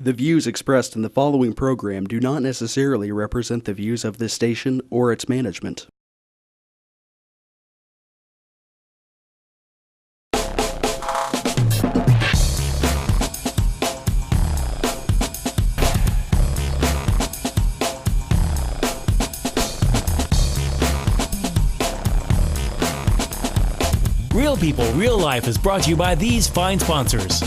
The views expressed in the following program do not necessarily represent the views of this station or its management. Real People, Real Life is brought to you by these fine sponsors.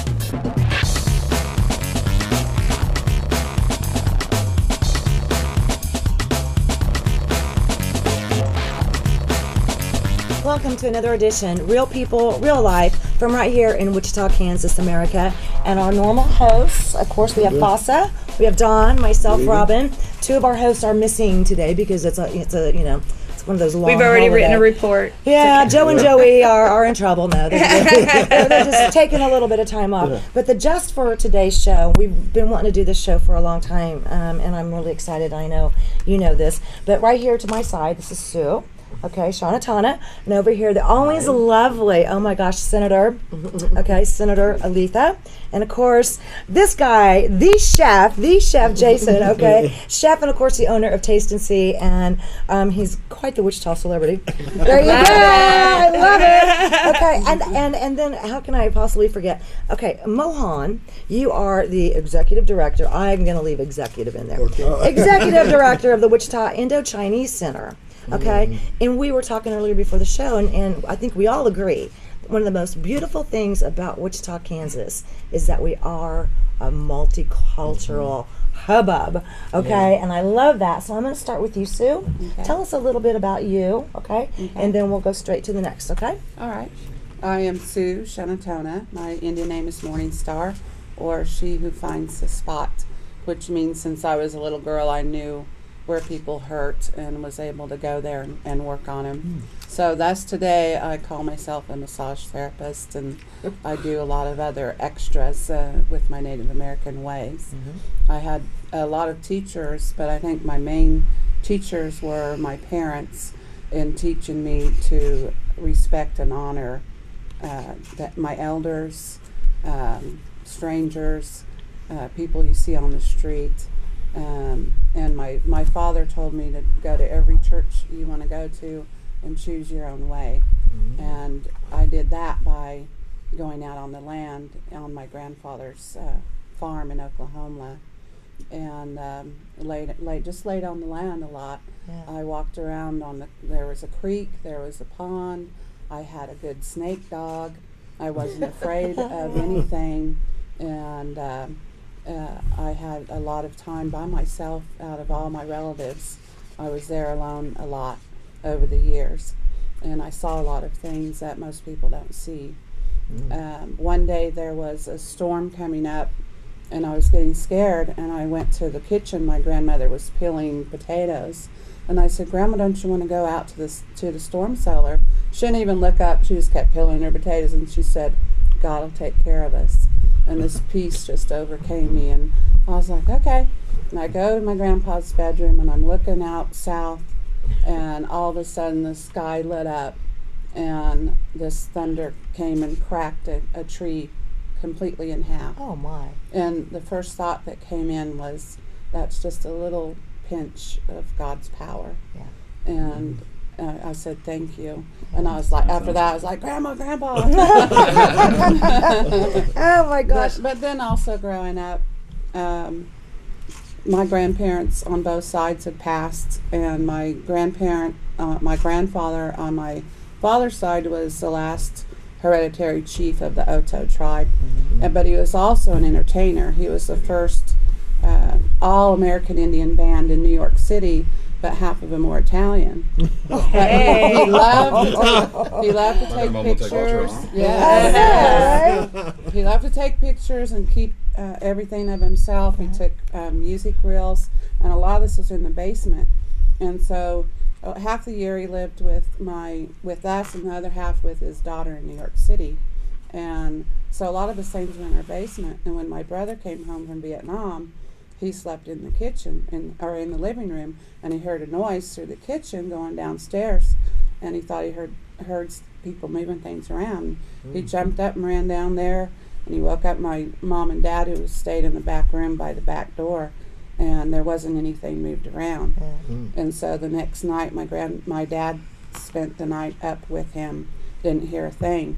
Welcome to another edition, Real People, Real Life, from right here in Wichita, Kansas, America. And our normal hosts, of course, we have Fossa, we have Don, myself, Robin. Two of our hosts are missing today because it's one of those long We've already written a holiday. report. Yeah, Joe and Joey are in trouble now. They're just taking a little bit of time off. But the just for today's show, we've been wanting to do this show for a long time, and I'm really excited. I know you know this. But right here to my side, this is Sue. Okay, Shawnatana, and over here, the always lovely, oh my gosh, Senator, okay, Senator Aletha, and of course, this guy, the chef, Jason, okay, chef, and of course, the owner of Taste and See, and he's quite the Wichita celebrity. There you go, I love it. Okay, and then how can I possibly forget? Okay, Mohan, you are the executive director. I'm going to leave executive in there. Executive director of the Wichita Indo-Chinese Center. Okay, and we were talking earlier before the show, and I think we all agree one of the most beautiful things about Wichita, Kansas is that we are a multicultural hubbub, okay? And I love that. So I'm going to start with you, Sue. Okay. Tell us a little bit about you, okay? And then we'll go straight to the next, okay? All right. I am Sue Shanatona. My Indian name is Morning Star, or She Who Finds the Spot, which means since I was a little girl, I knew where people hurt and was able to go there and work on them. So that's today. I call myself a massage therapist, and I do a lot of other extras with my Native American ways. I had a lot of teachers, but I think my main teachers were my parents in teaching me to respect and honor my elders, strangers, people you see on the street. And my father told me to go to every church you want to go to and choose your own way. And I did that by going out on the land on my grandfather's farm in Oklahoma, and just laid on the land a lot. Yeah. I walked around there was a creek, there was a pond. I had a good snake dog. I wasn't afraid of anything, and I had a lot of time by myself out of all my relatives. I was there alone a lot over the years, and I saw a lot of things that most people don't see. One day there was a storm coming up, and I was getting scared, and I went to the kitchen. My grandmother was peeling potatoes, and I said, "Grandma, don't you want to go out to the storm cellar?" She didn't even look up. She just kept peeling her potatoes, and she said, "God will take care of us." And this peace just overcame me, and I was like, okay. And I go to my grandpa's bedroom, and I'm looking out south, and all of a sudden the sky lit up, and this thunder came and cracked a tree completely in half. Oh, my. And the first thought that came in was, that's just a little pinch of God's power. Yeah. And I said, thank you. And I was like, after that, I was like, Grandma. Oh, my gosh. But then also growing up, my grandparents on both sides had passed, and my grandfather on my father's side was the last hereditary chief of the Oto tribe. But he was also an entertainer. He was the first all-American Indian band in New York City, but half of them were Italian. Hey. He loved to take pictures. Yeah. He loved to take pictures and keep everything of himself. He took music reels, and a lot of this was in the basement. And so half the year he lived with us, and the other half with his daughter in New York City. And so a lot of his things were in our basement. And when my brother came home from Vietnam, he slept in the kitchen or in the living room, and he heard a noise through the kitchen going downstairs, and he thought he heard people moving things around. He jumped up and ran down there, And he woke up my mom and dad, who stayed in the back room by the back door, and there wasn't anything moved around. And so the next night, my dad spent the night up with him, didn't hear a thing.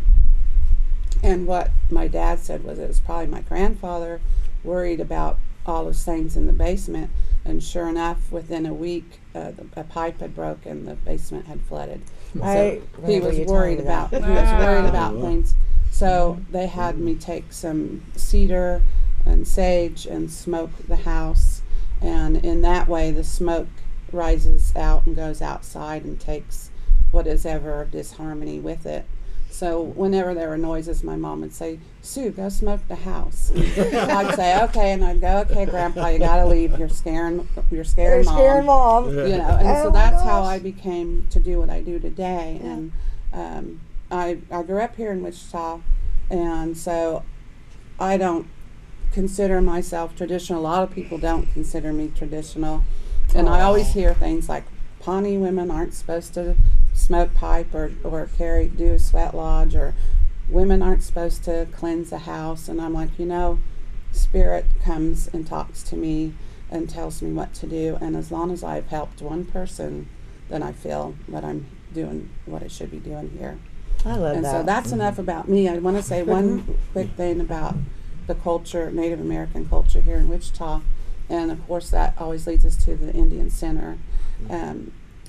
And what my dad said was it was probably my grandfather worried about all those things in the basement. And sure enough, within a week, a pipe had broken, the basement had flooded. I So he was worried about things. So they had me take some cedar and sage and smoke the house, and in that way the smoke rises out and goes outside and takes what is ever disharmony with it. So whenever there were noises, my mom would say, "Sue, go smoke the house." I'd say, "Okay," and I'd go, "Okay, Grandpa, you gotta leave. You're scaring You're mom." scaring mom. You know, and Oh so my that's how gosh. I became to do what I do today. And I grew up here in Wichita, and so I don't consider myself traditional. A lot of people don't consider me traditional, and I always hear things like Pawnee women aren't supposed to smoke pipe or do a sweat lodge, or women aren't supposed to cleanse the house. And I'm like, Spirit comes and talks to me and tells me what to do, and as long as I've helped one person, then I feel that I'm doing what I should be doing here. I love And that. so that's enough about me. I want to say one quick thing about the culture, Native American culture here in Wichita, and of course that always leads us to the Indian Center.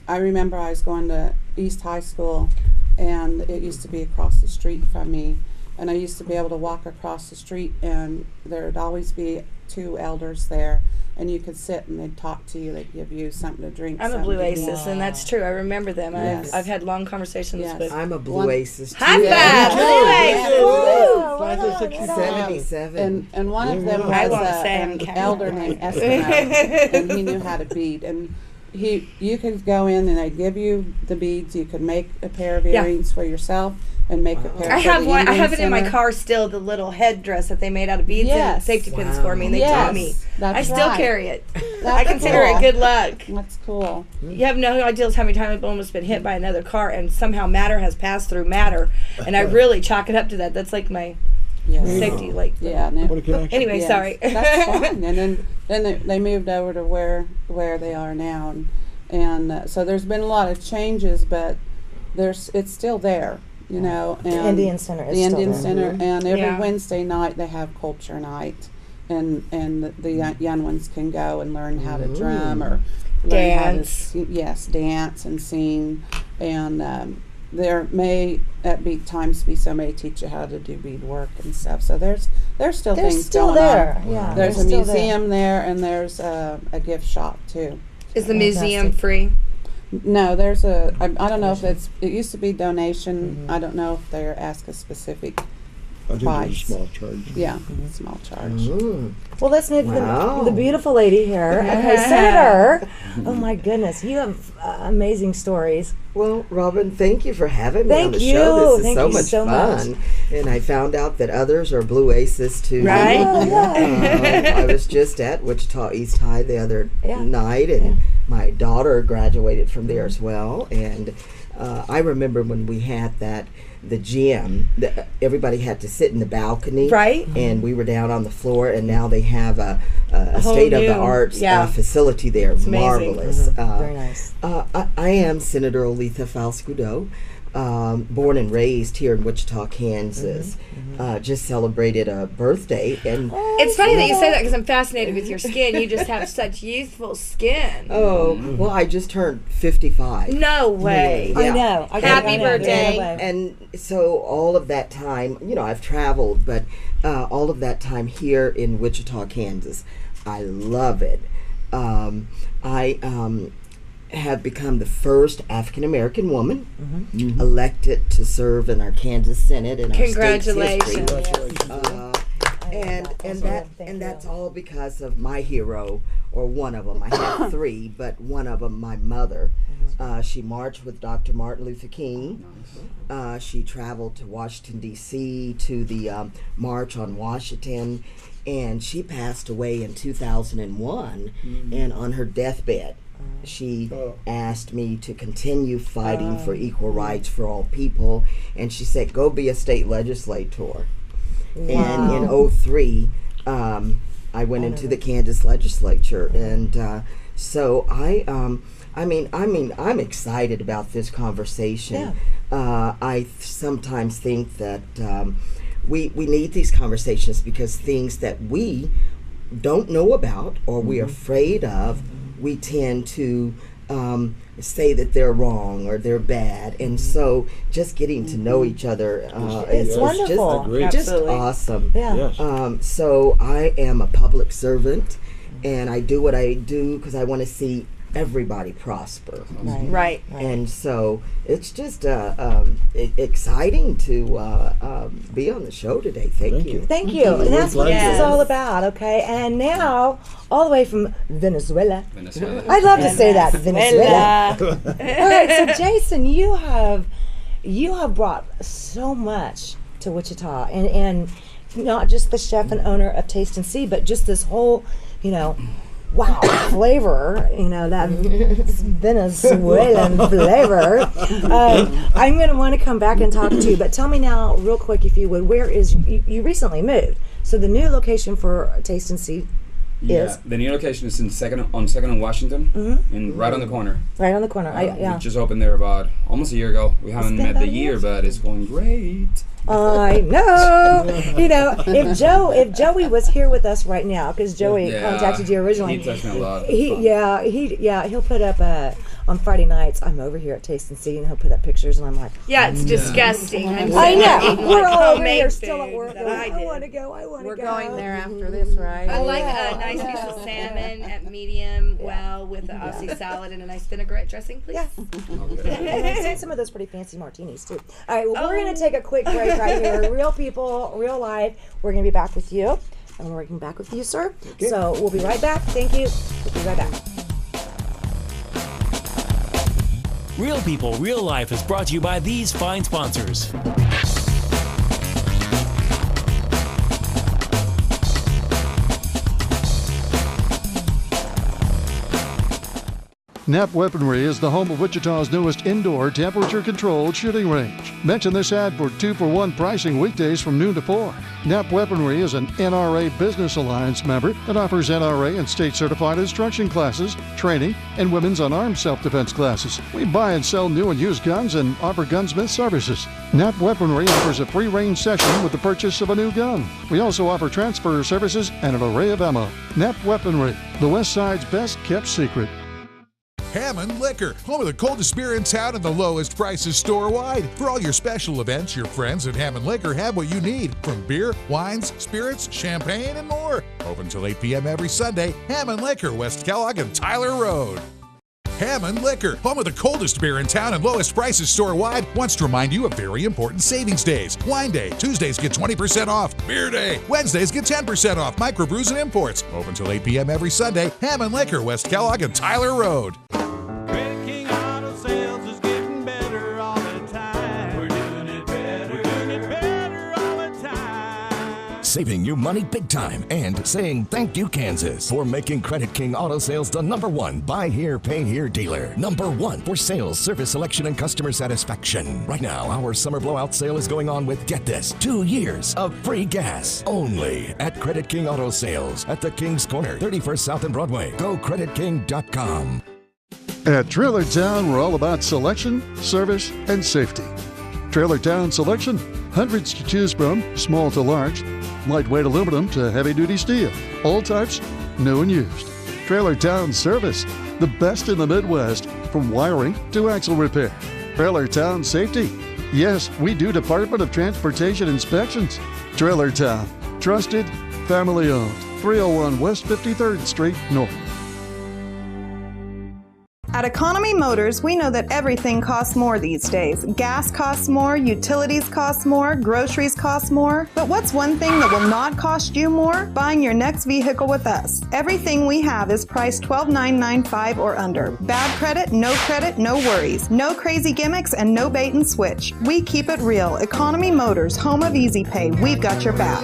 I remember I was going to East High School, and it used to be across the street from me, and I used to be able to walk across the street, and there'd always be two elders there, and you could sit and they'd talk to you, they'd give you something to drink. I'm a something Blue to eat. Aces, and that's true. I remember them. Yes. I've had long conversations Yes. with. I'm a Blue One- Aces too. High five, Yeah. Blue Yeah. Aces! Woo! Right on, right on. 77. And one of them I was won't say I'm an counting. elder named Eskimo, and he knew how to bead. And you could go in and they'd give you the beads. You could make a pair of Yeah. earrings for yourself and make a pair. I for have the one. I Indian have it in my Center. car still. The little headdress that they made out of beads and Yes. safety pins Wow. for me, and they Yes, taught me. that's I still right. carry it. I That's consider cool. it good luck. That's cool. You have no idea how many times I've almost been hit by another car, and somehow matter has passed through matter, and I really chalk it up to that. That's like my Yes. safety, like. Yeah. And What a connection. Anyway, yes, sorry. That's fine. And then they moved over to where they are now, and so there's been a lot of changes, but it's still there. And The Indian Center is the still Indian there. Center, and every Yeah. Wednesday night they have culture night, and the young ones can go and learn how to drum or learn how to Dance. dance and sing, and there may at times be somebody teach you how to do beadwork and stuff. So there's still They're things still going there. on. Yeah, There's they're a still there. museum there, and there's a gift shop too. Is the museum Fantastic. free? No, there's I don't know if it used to be donation. I don't know if they're ask a specific I think there's a price. small charge. Yeah, small charge. Mm. Well, let's move to Wow. the beautiful lady here. Okay, Senator. Oh my goodness, you have amazing stories. Well, Robin, thank you for having me on Thank the you. show. This is Thank so you much so fun. much. And I found out that others are Blue Aces too. Right? Oh, yeah. I was just at Wichita East High the other Yeah. night, and my daughter graduated from there as well. And I remember when we had the gym, everybody had to sit in the balcony, Right. And we were down on the floor, and now they have a whole state of the new- art yeah. Facility there. amazing. Marvelous. Very nice. I am Senator Oletha Falscudo, born and raised here in Wichita, Kansas. Just celebrated a birthday, and It's funny that you say that because I'm fascinated with your skin. You just have such youthful skin. well, I just turned 55. No way. Yeah. I know. Happy birthday. And so all of that time, I've traveled, but all of that time here in Wichita, Kansas, I love it. I have become the first African American woman elected to serve in our Kansas Senate in our state's history. Congratulations. And that's all because of my hero, or one of them. I have three, but one of them, my mother. She marched with Dr. Martin Luther King. She traveled to Washington, D.C. to the March on Washington, and she passed away in 2001. And on her deathbed, she asked me to continue fighting for equal rights for all people, and she said, "Go be a state legislator." And in '03, I went into the Kansas legislature, and so I'm excited about this conversation. I sometimes think that we need these conversations because things that we don't know about or we're afraid of, we tend to say that they're wrong or they're bad, and so just getting to know each other is wonderful. just awesome. Yeah. So I am a public servant, and I do what I do because I want to see everybody prosper. Right. And so it's just exciting to be on the show today. Thank you. Thank you. And that's what this is all about, okay? And now, all the way from Venezuela. I'd love to say that, Venezuela. All right, so Jason, you have brought so much to Wichita, and not just the chef and owner of Taste and See, but just this whole, wow, flavor, that Venezuelan flavor. I'm going to want to come back and talk to you, but tell me now, real quick, if you would, where is, you recently moved, so the new location for Taste and See is? The new location is on Second and Washington, and right on the corner. Right on the corner, We just opened there about almost a year ago. We haven't met the year, but it's going great. I know. If Joey was here with us right now, because Joey contacted you originally. He touched me a lot. He'll put up on Friday nights. I'm over here at Taste and See, and he'll put up pictures, and I'm like, Yeah, it's disgusting. I know. We're all over homemade here still at food work. that going, I I did. want to go. I want to go. We're going there after this, right? I like a nice piece of salmon at medium well with the Aussie salad and a nice vinaigrette dressing, please. Yeah. And I've seen some of those pretty fancy martinis too. All right, well, we're going to take a quick break right here. Real people, real life. We're going to be back with you, and we're going to be back with you, sir. Okay. So we'll be right back. Thank you. We'll be right back. Real People, Real Life is brought to you by these fine sponsors. Knapp Weaponry is the home of Wichita's newest indoor temperature-controlled shooting range. Mention this ad for 2-for-1 pricing weekdays from noon to 4. Knapp Weaponry is an NRA Business Alliance member that offers NRA and state-certified instruction classes, training, and women's unarmed self-defense classes. We buy and sell new and used guns and offer gunsmith services. Knapp Weaponry offers a free range session with the purchase of a new gun. We also offer transfer services and an array of ammo. Knapp Weaponry, the West Side's best-kept secret. Hammond Liquor, home of the coldest beer in town and the lowest prices store-wide. For all your special events, your friends at Hammond Liquor have what you need, from beer, wines, spirits, champagne, and more. Open till 8 p.m. every Sunday. Hammond Liquor, West Kellogg and Tyler Road. Hammond Liquor, home of the coldest beer in town and lowest prices store-wide, wants to remind you of very important savings days. Wine Day, Tuesdays get 20% off. Beer Day, Wednesdays get 10% off. Microbrews and imports. Open till 8 p.m. every Sunday. Hammond Liquor, West Kellogg and Tyler Road. Credit King Auto Sales is getting better all the time. We're doing it better. We're doing it better all the time. Saving you money big time and saying thank you, Kansas, for making Credit King Auto Sales the #1 buy here, pay here dealer. #1 for sales, service selection, and customer satisfaction. Right now, our summer blowout sale is going on with, get this, 2 years of free gas only at Credit King Auto Sales at the King's Corner, 31st South and Broadway. Go CreditKing.com. At Trailer Town, we're all about selection, service, and safety. Trailer Town Selection, hundreds to choose from, small to large, lightweight aluminum to heavy-duty steel, all types, new and used. Trailer Town Service, the best in the Midwest, from wiring to axle repair. Trailer Town Safety, yes, we do Department of Transportation inspections. Trailer Town, trusted, family-owned, 301 West 53rd Street North. At Economy Motors, we know that everything costs more these days. Gas costs more, utilities cost more, groceries cost more. But what's one thing that will not cost you more? Buying your next vehicle with us. Everything we have is priced $12,995 or under. Bad credit, no worries. No crazy gimmicks and no bait and switch. We keep it real. Economy Motors, home of Easy Pay. We've got your back.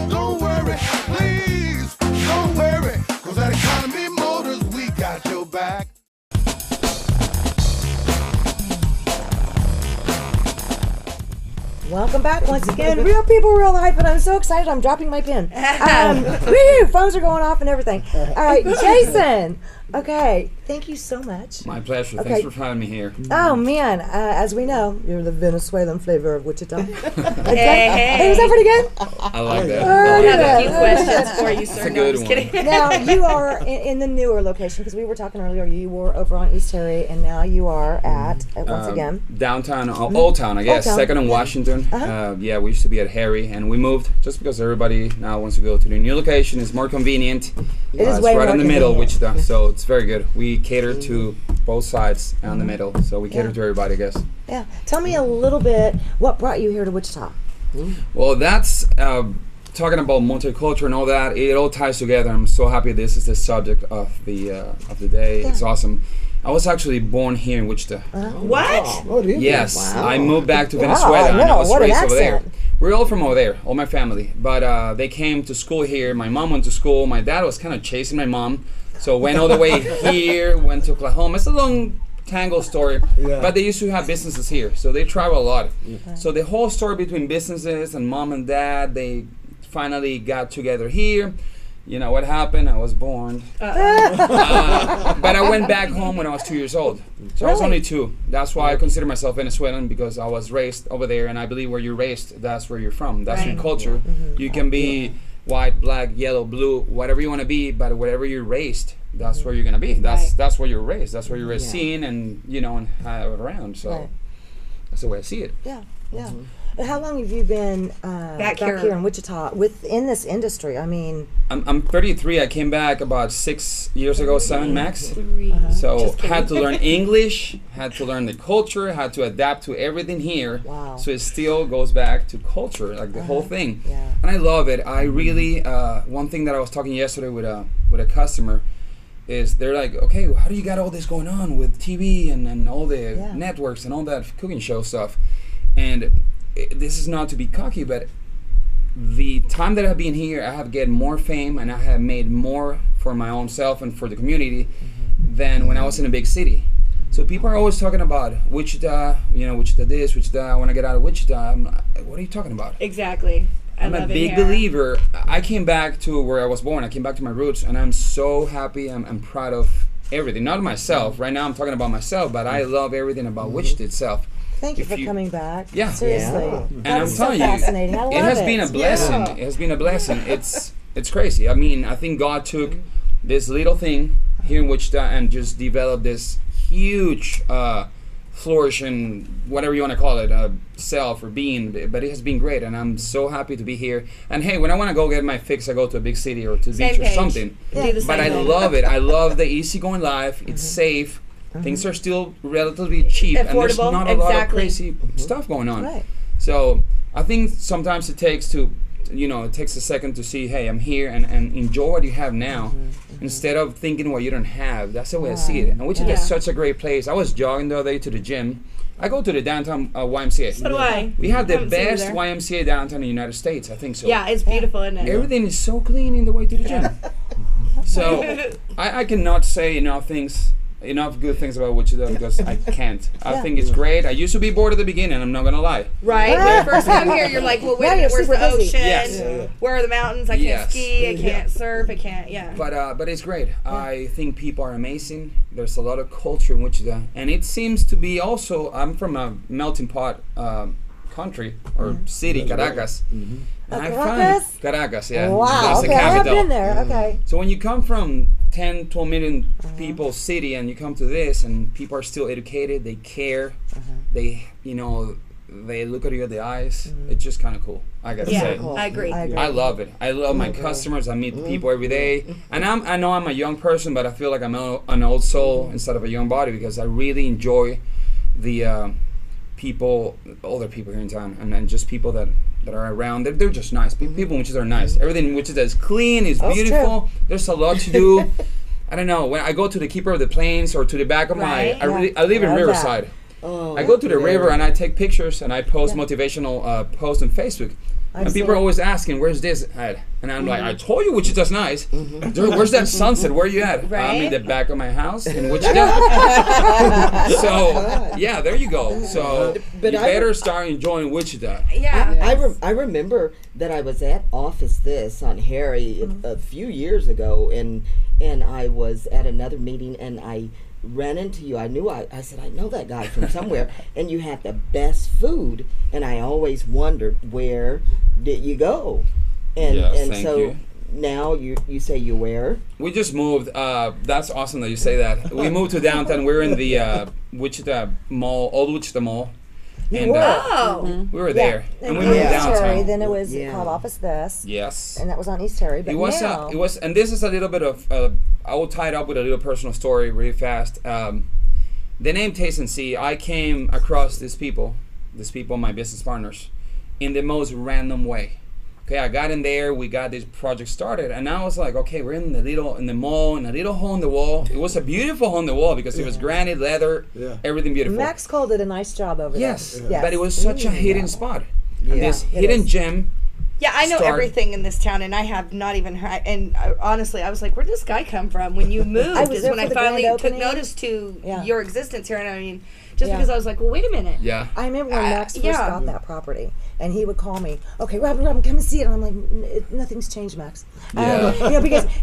Don't worry, please, don't worry, 'cause at Economy Motors, we got your back. Welcome welcome back once again. Real People, Real Life, and I'm so excited. I'm dropping my pen. Woo! Phones are going off and everything. All right, Jason. Okay, thank you so much. My pleasure. Okay. Thanks for having me here. Oh man, as we know, you're the Venezuelan flavor of Wichita. Hey. Hey, was that pretty good? I like that. I have a few Yeah. questions for you, sir. It's a No, good I'm just kidding. Now you are in the newer location because we were talking earlier. You were over on East Terry, and now you are at once again Downtown, Old Town, I guess. Town. Second in Washington. Yeah, we used to be at Harry, and we moved just because everybody now wants to go to the new location. It's more convenient. It is It's way right more in the middle, convenient. Wichita, so it's very good. We cater to both sides and the middle, so we cater to everybody, I guess. Yeah. Tell me a little bit what brought you here to Wichita. Well, that's talking about multicultural and all that. It all ties together. I'm so happy this is the subject of the day. It's awesome. I was actually born here in Wichita. What? Yes, Wow. I moved back to Wow, Venezuela I and I know. was What an raised over there. accent. We're all from over there, all my family. But they came to school here. My mom went to school. My dad was kind of chasing my mom. So went all the way here, went to Oklahoma. It's a long tangled story, but they used to have businesses here, so they travel a lot. So the whole story between businesses and mom and dad, they finally got together here. You know what happened? I was born. But I went back home when I was 2 years old. So I was only 2. That's why I consider myself Venezuelan, because I was raised over there, and I believe where you're raised, that's where you're from. That's your culture. You can be white, black, yellow, blue, whatever you want to be, but whatever you're raised, that's where you're gonna be. That's where you're raised. That's where you're seen, and and have it around. So that's the way I see it. Yeah, yeah. How long have you been back here in Wichita within this industry? I mean, I'm 33. I came back about 6 years ago, 7 max. So had to learn English, had to learn the culture, had to adapt to everything here. Wow. So it still goes back to culture, like the whole thing. Yeah. And I love it. I really one thing that I was talking yesterday with a customer is they're like, okay, well, how do you got all this going on with TV and all the networks and all that cooking show stuff? And this is not to be cocky, but the time that I've been here, I have get more fame and I have made more for my own self and for the community than when I was in a big city. So people are always talking about Wichita, Wichita this, Wichita, I want to get out of Wichita. I'm like, what are you talking about? Exactly. I'm a big believer. I came back to where I was born. I came back to my roots, and I'm so happy. I'm proud of everything. Not myself. Right now I'm talking about myself, but I love everything about Wichita itself. thank you for coming back. Yeah. Seriously. And That I'm is so telling you, fascinating. I love it has been a blessing. It has been a blessing. It's crazy. I mean, I think God took this little thing here in Wichita and just developed this huge flourishing, whatever you want to call it, self or being, but it has been great, and I'm so happy to be here. And hey, when I want to go get my fix, I go to a big city or to the beach or something. But I love it. I love the easygoing life. It's safe. Things are still relatively cheap, and there's Affordable, not a lot of crazy stuff going on. Right. So I think sometimes it takes it takes a second to see, hey, I'm here, and enjoy what you have now, instead of thinking what you don't have. That's the way I see it. And Wichita is such a great place. I was jogging the other day to the gym. I go to the downtown YMCA. So do I. We have the Haven't seen you best there. YMCA downtown in the United States. I think so. Yeah, it's beautiful, isn't it? Everything is so clean in the way to the gym. So I cannot say enough good things about Wichita, because I can't. I think it's great. I used to be bored at the beginning, I'm not gonna lie. Right? When you first come here, you're like, well, wait a minute, where's the ocean? Yes. Where are the mountains? I can't ski, I can't surf, I can't, But it's great. I think people are amazing. There's a lot of culture in Wichita, and it seems to be also, I'm from a melting pot country or city, Caracas. And I Caracas? find Caracas, yeah. Wow. It's the Okay, I have capital. been there. Okay. So when you come from 10, 12 million people city, and you come to this, and people are still educated, they care, they look at you at the eyes, it's just kind of cool, I gotta say. Cool. I agree. I love it. I love my customers. I meet people every day, and I know I'm a young person, but I feel like I'm an old soul instead of a young body, because I really enjoy the older people here in town, and just people that are around. They're just nice. People in Wichita are nice. Everything in Wichita is clean, is beautiful. There's a lot to do. I don't know. When I go to the Keeper of the Plains or to the back of I live in Riverside. I go to the river and I take pictures and I post motivational posts on Facebook. And people are always asking, "Where's this at?" And I'm like, "I told you Wichita's nice. Where's that sunset? Where are you at?" Right? I'm in the back of my house in Wichita. So yeah, there you go. So But you I- better start enjoying Wichita. Yeah. I remember that I was at Office This on Harry a few years ago, and I was at another meeting, and I ran into you. I said, I know that guy from somewhere, and you had the best food, and I always wondered, where did you go? And Yes, and thank so you. now you say you where? We just moved. That's awesome that you say that. We moved to downtown. We're in the Wichita Mall, Old Wichita Mall. And Oh. we were there, Yeah. and we And moved East Terry, downtown. then it was Yeah. called Office This. Yes. And that was on East Terry. But It was, now, and this is a little bit of, I will tie it up with a little personal story really fast. The name Taste and See, I came across these people, my business partners, in the most random way. Okay, I got in there, we got this project started, and I was like, okay, we're in the mall, in a little hole in the wall. It was a beautiful hole in the wall because it was granite, leather, everything beautiful. Max Cole did a nice job over Yes, there. Yes. but it was such a hidden spot. And this it hidden is. gem. Yeah, I know Start- everything in this town, and I have not even heard. And honestly, I was like, "Where'd this guy come from?" When you moved, I was is there when for I the finally grand took opening. notice to Yeah. your existence here. And I mean, just Yeah. because I was like, "Well, wait a minute." Yeah. I remember when Max first yeah. got that property, and he would call me, "Okay, Robin, come and see it." And I'm like, "Nothing's changed, Max." Yeah.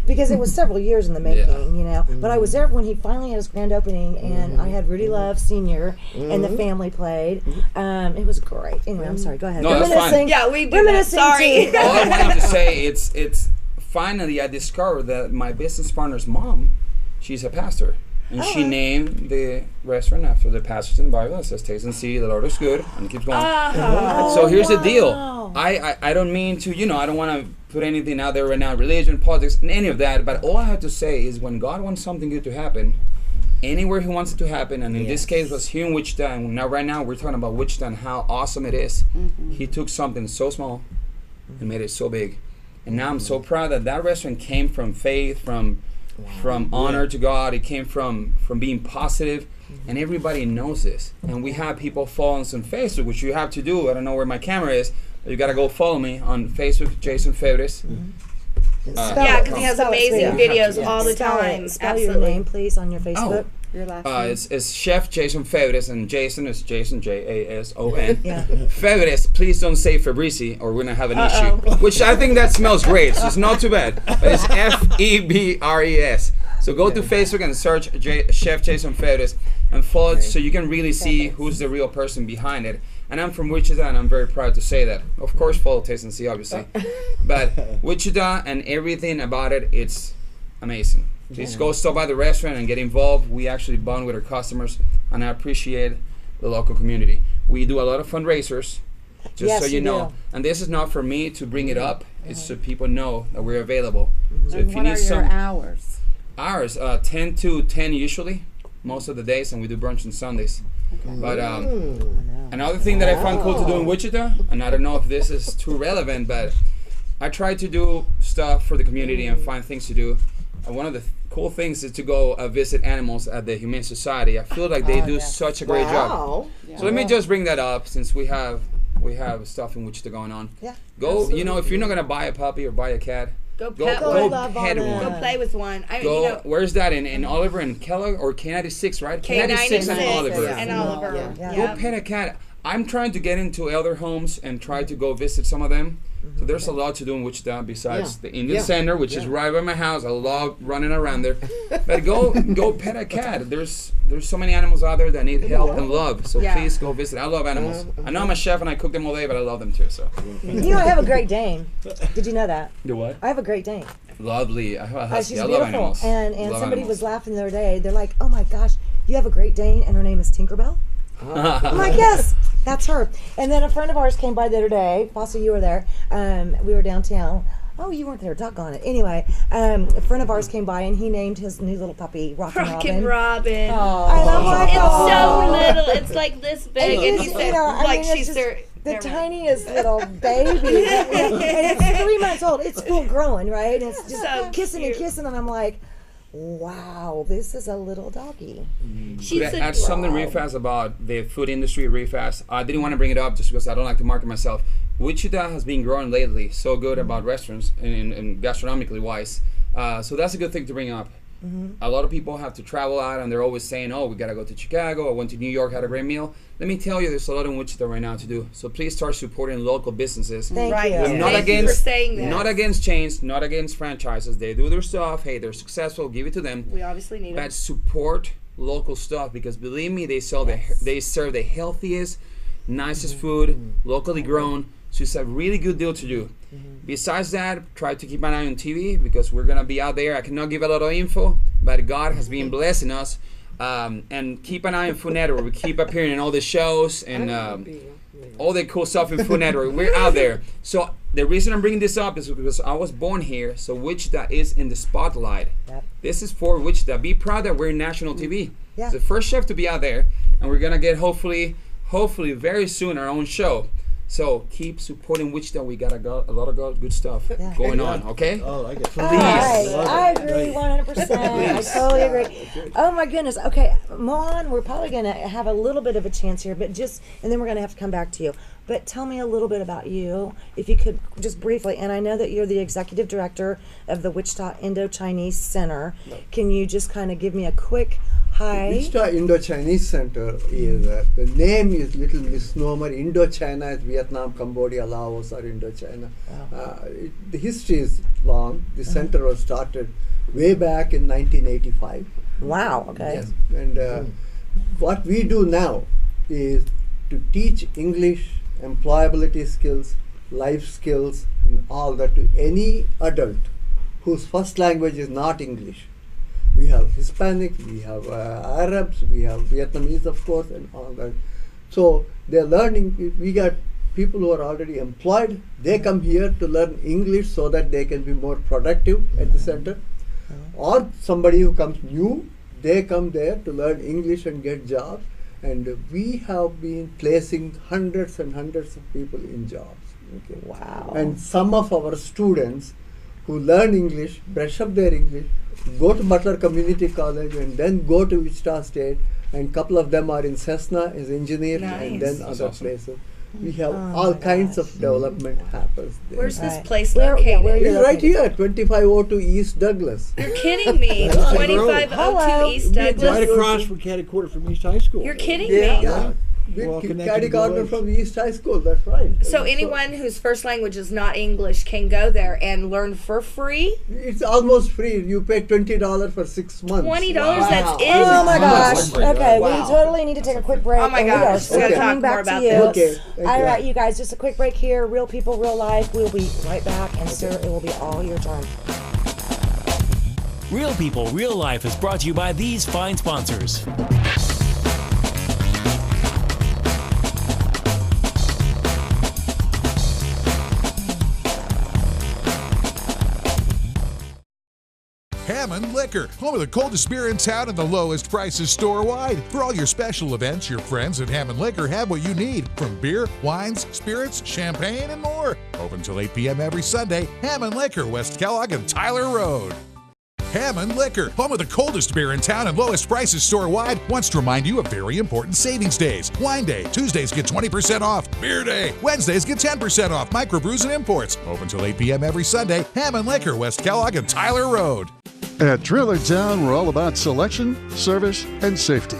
Because it was several years in the making, Yeah. But I was there when he finally had his grand opening, and I had Rudy Love Sr. and the family played. It was great. Anyway, I'm sorry. Go ahead. No, that's fine. Reminiscing- Yeah, we do that. reminiscing Sorry. too. All I wanted to say, it's finally I discovered that my business partner's mom, she's a pastor, and she named the restaurant after the passage in the Bible that says, "Taste and see, the Lord is good," and it keeps going. So here's the deal. I don't mean to, I don't want to put anything out there right now, religion, politics, and any of that. But all I have to say is, when God wants something good to happen, anywhere He wants it to happen, and in this case was here in Wichita, and now right now we're talking about Wichita and how awesome it is. He took something so small and made it so big. And now I'm so proud that that restaurant came from faith, from honor to God. It came from being positive, and everybody knows this. And we have people follow us on Facebook, which you have to do. I don't know where my camera is, but you got to go follow me on Facebook, Jason Febres. Yeah, because he has Spell it, amazing sweetie. videos all the Spell it. time. Spell your Absolutely. name, please, on your Facebook. Your last It's Chef Jason Febres, and Jason is Jason, Jason. Yeah. Febres, please don't say Fabrici, or we're going to have an issue. Which I think that smells great, so it's not too bad. But it's Febres. So go to Facebook and search Chef Jason Febres and follow it so you can really see who's the real person behind it. And I'm from Wichita, and I'm very proud to say that. Of course, follow Taste and See, obviously. But Wichita and everything about it, it's amazing. Just go stop by the restaurant and get involved. We actually bond with our customers, and I appreciate the local community. We do a lot of fundraisers, just Yes, so you you know. do. And this is not for me to bring it up. It's so people know that we're available. So if you what need are some your hours? hours, 10 to 10 usually, most of the days, and we do brunch on Sundays. But another thing that I found cool to do in Wichita, and I don't know if this is too relevant, but I try to do stuff for the community and find things to do. And one of the cool things is to go visit animals at the Humane Society. I feel like they do such a great job. So let me just bring that up, since we have stuff in Wichita going on. Yeah. Go, if you're not gonna buy a puppy or buy a cat, Go go pet Go one. love on pet it. one. Go play with one. I mean, Go, where's that in Oliver and Kellogg or K96, right? K96 and Oliver. and Oliver. Yeah. Go pet a cat. I'm trying to get into elder homes and try to go visit some of them. So there's a lot to do in Wichita besides the Indian Center, which is right by my house. I love running around there. But go pet a cat. There's so many animals out there that need help and love. So please go visit. I love animals. I know I'm a chef and I cook them all day, but I love them too. So I have a Great Dane. Did you know that? do what? I have a Great Dane. Lovely. I have a husky. She's I love beautiful. animals. And Love somebody animals. was laughing the other day. They're like, "Oh my gosh, you have a Great Dane, and her name is Tinkerbell." I'm like, "Yes, that's her." And then a friend of ours came by the other day. Fossil, you were there. We were downtown. Oh, you weren't there. Doggone it. Anyway, a friend of ours came by, and he named his new little puppy Rockin' Rockin' Robin. Robin. And I'm like, It's "Oh." so little. It's like this big, and he It's, said, I like mean, it's she's just their. the never mind. tiniest little baby. And it's 3 months old. It's full grown, right? And it's just So kissing cute. and kissing, and I'm like, wow, this is a little doggy. She's Could I a add something really fast about the food industry really fast? I didn't want to bring it up just because I don't like to market myself. Wichita has been growing lately so good about restaurants and gastronomically wise. So that's a good thing to bring up. A lot of people have to travel out and they're always saying, oh, we got to go to Chicago. I went to New York, had a great meal. Let me tell you, there's a lot in Wichita right now to do. So please start supporting local businesses. Thank Right. you. I'm not Thank you for against saying that. not against chains, not against franchises. They do their stuff. Hey, they're successful. Give it to them. We obviously need But it. support local stuff because believe me, they serve the healthiest, nicest food, locally grown. So it's a really good deal to do. Besides that, try to keep an eye on TV because we're gonna be out there. I cannot give a lot of info, but God has been blessing us. And keep an eye on Food Network. We keep appearing in all the shows and all the cool stuff in Food Network. We're out there. So the reason I'm bringing this up is because I was born here, so Wichita is in the spotlight. Yep. This is for Wichita. Be proud that we're in national TV. Yeah. It's the first chef to be out there, and we're gonna get hopefully very soon our own show. So keep supporting Wichita. We got a lot of good stuff going on. Okay. Oh, I get All right. I agree 100%. I totally agree. Oh my goodness. Okay, Mon, we're probably going to have a little bit of a chance here, but and then we're going to have to come back to you. But tell me a little bit about you, if you could just briefly. And I know that you're the executive director of the Wichita Indo-Chinese Center. Can you just kind of give me a quick hi? Wichita Indo-Chinese Center is, the name is little misnomer. Indochina is Vietnam, Cambodia, Laos, or Indochina. The history is long. The center was started way back in 1985. Wow, okay. Yes. And what we do now is to teach English, employability skills, life skills, and all that to any adult whose first language is not English. We have Hispanics, we have Arabs, we have Vietnamese, of course, and all that. So they're learning. We got people who are already employed. They come here to learn English so that they can be more productive at the center. Or somebody who comes new, they come there to learn English and get jobs. And we have been placing hundreds and hundreds of people in jobs. Okay. Wow. And some of our students who learn English, brush up their English, go to Butler Community College and then go to Wichita State, and a couple of them are in Cessna as engineers and then That's other awesome. places. We have all kinds of development happens there. Where's this Right. place Where located? you It's right here, 2502 East Douglas. You're kidding me. Hello. 2502 East Right Douglas. across from Caddy Quarter from East High School. You're kidding Yeah, me. yeah. We're all connected Caddy to the corner roads. from East High School, that's right. So anyone whose first language is not English can go there and learn for free? It's almost free. You pay $20 for 6 months. $20, that's it? Oh my gosh. Okay, Wow. we totally need to take a quick break. Oh my and gosh, we are we still gotta coming talk back more to about you. this. Okay, thank All you. right, you guys, just a quick break here. Real people, real life. We'll be right back, and sir, it will be all your turn. Real People, Real Life is brought to you by these fine sponsors. Hammond Liquor, home of the coldest beer in town and the lowest prices store-wide. For all your special events, your friends at Hammond Liquor have what you need, from beer, wines, spirits, champagne, and more. Open till 8 p.m. every Sunday. Hammond Liquor, West Kellogg and Tyler Road. Hammond Liquor, home of the coldest beer in town and lowest prices store-wide, wants to remind you of very important savings days. Wine Day, Tuesdays get 20% off. Beer Day, Wednesdays get 10% off. Microbrews and imports. Open till 8 p.m. every Sunday. Hammond Liquor, West Kellogg and Tyler Road. At Trailer Town, we're all about selection, service, and safety.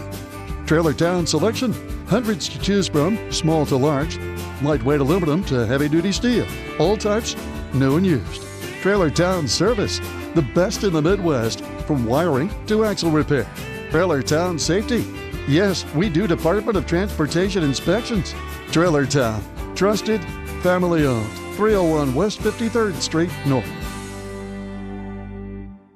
Trailer Town Selection, hundreds to choose from, small to large, lightweight aluminum to heavy-duty steel, all types, new and used. Trailer Town Service, the best in the Midwest, from wiring to axle repair. Trailer Town Safety, yes, we do Department of Transportation inspections. Trailer Town, trusted, family-owned, 301 West 53rd Street North.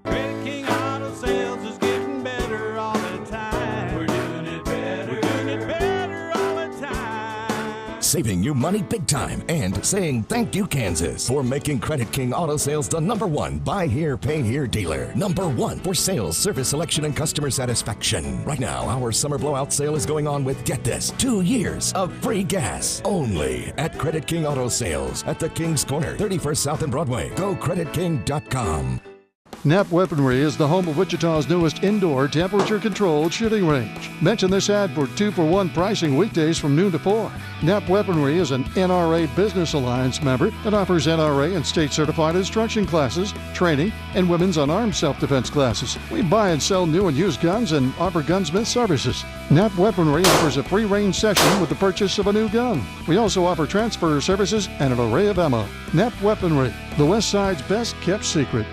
Credit King Auto Sales is getting better all the time. We're doing it better. We're doing it better all the time. Saving you money big time and saying thank you, Kansas, for making Credit King Auto Sales the #1 buy here, pay here dealer. #1 for sales, service selection, and customer satisfaction. Right now, our summer blowout sale is going on with, get this, 2 years of free gas only at Credit King Auto Sales at the King's Corner, 31st South and Broadway. Go creditking.com. Knapp Weaponry is the home of Wichita's newest indoor temperature-controlled shooting range. Mention this ad for 2-for-1 pricing weekdays from noon to 4. Knapp Weaponry is an NRA Business Alliance member that offers NRA and state-certified instruction classes, training, and women's unarmed self-defense classes. We buy and sell new and used guns and offer gunsmith services. Knapp Weaponry offers a free range session with the purchase of a new gun. We also offer transfer services and an array of ammo. Knapp Weaponry, the West Side's best kept secret.